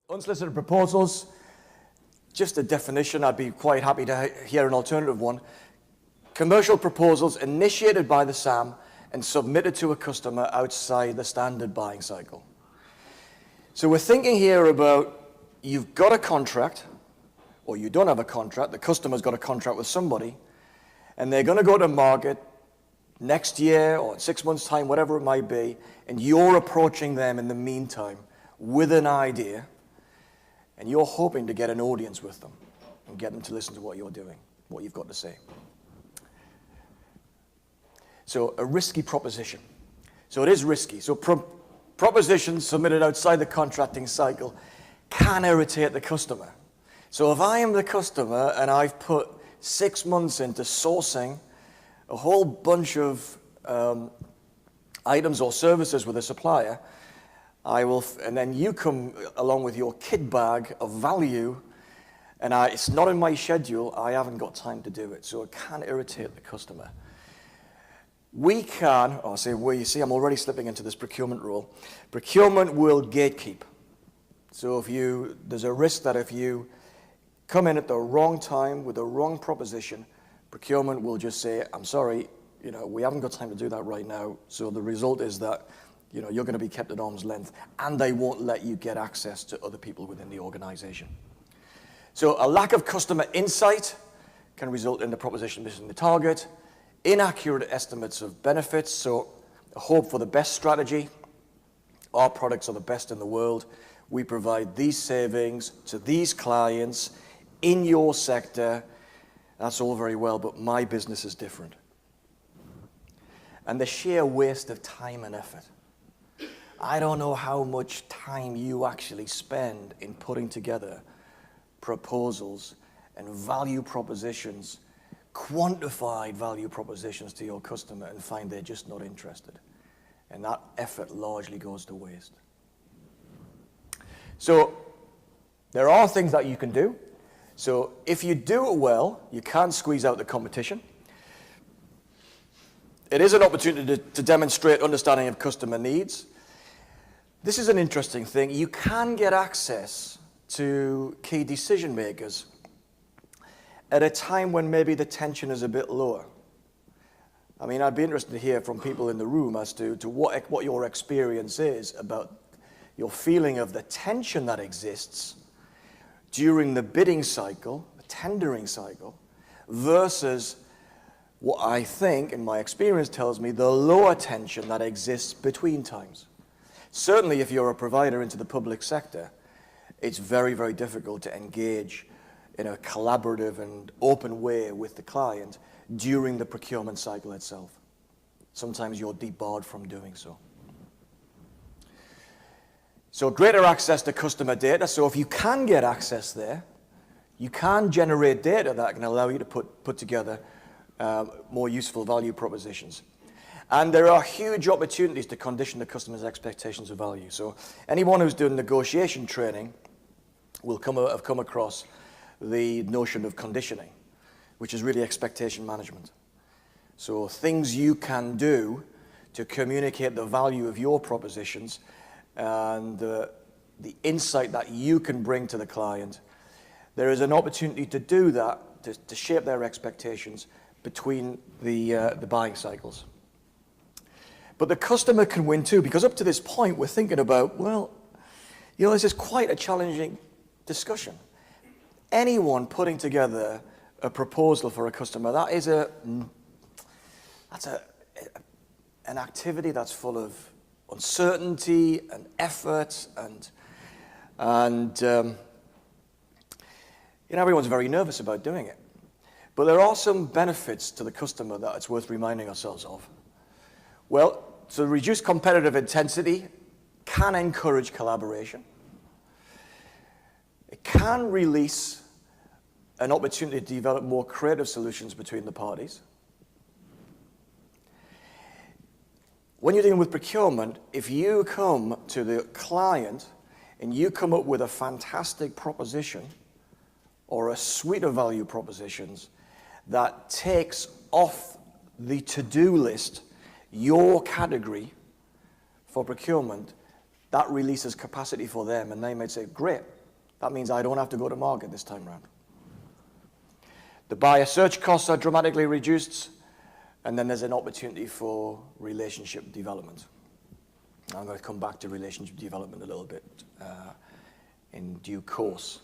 Unsolicited proposals, just a definition, I'd be quite happy to hear an alternative one. Commercial proposals initiated by the SAM and submitted to a customer outside the standard buying cycle. So we're thinking here about you've got a contract, or you don't have a contract, the customer's got a contract with somebody, and they're going to go to market next year or in 6 months' time, whatever it might be, and you're approaching them in the meantime with an idea, and you're hoping to get an audience with them and get them to listen to what you're doing, what you've got to say. So a risky proposition. So it is risky. So propositions submitted outside the contracting cycle can irritate the customer. So if I am the customer and I've put 6 months into sourcing a whole bunch of items or services with a supplier, and then you come along with your kit bag of value, and it's not in my schedule, I haven't got time to do it. So it can irritate the customer. We can, I say we, you see I'm already slipping into this procurement role. Procurement will gatekeep. So there's a risk that if you come in at the wrong time with the wrong proposition, procurement will just say, I'm sorry, we haven't got time to do that right now. So the result is that you're going to be kept at arm's length, and they won't let you get access to other people within the organization. So a lack of customer insight can result in the proposition missing the target, inaccurate estimates of benefits, so a hope for the best strategy. Our products are the best in the world. We provide these savings to these clients in your sector. That's all very well, but my business is different. And the sheer waste of time and effort. I don't know how much time you actually spend in putting together proposals and value propositions, quantified value propositions to your customer, and find they're just not interested. And that effort largely goes to waste. So there are things that you can do. So if you do it well, you can squeeze out the competition. It is an opportunity to demonstrate understanding of customer needs. This is an interesting thing. You can get access to key decision makers at a time when maybe the tension is a bit lower. I mean, I'd be interested to hear from people in the room as to what your experience is about your feeling of the tension that exists during the bidding cycle, the tendering cycle, versus what I think, and my experience tells me, the lower tension that exists between times. Certainly if you're a provider into the public sector, it's very, very difficult to engage in a collaborative and open way with the client during the procurement cycle itself. Sometimes you're debarred from doing so. So greater access to customer data. So if you can get access there, you can generate data that can allow you to put together more useful value propositions. And there are huge opportunities to condition the customer's expectations of value. So anyone who's doing negotiation training will have come across the notion of conditioning, which is really expectation management. So things you can do to communicate the value of your propositions and the insight that you can bring to the client. There is an opportunity to do that, to shape their expectations between the buying cycles. But the customer can win too, because up to this point we're thinking about, this is quite a challenging discussion. Anyone putting together a proposal for a customer, that's an activity that's full of uncertainty and effort, and everyone's very nervous about doing it. But there are some benefits to the customer that it's worth reminding ourselves of. Well, so reduced competitive intensity can encourage collaboration. It can release an opportunity to develop more creative solutions between the parties. When you're dealing with procurement, if you come to the client and you come up with a fantastic proposition or a suite of value propositions that takes off the to-do list your category for procurement, that releases capacity for them, and they might say, great, That means I don't have to go to market this time around. The buyer search costs are dramatically reduced, and then there's an opportunity for relationship development. I'm going to come back to relationship development a little bit in due course.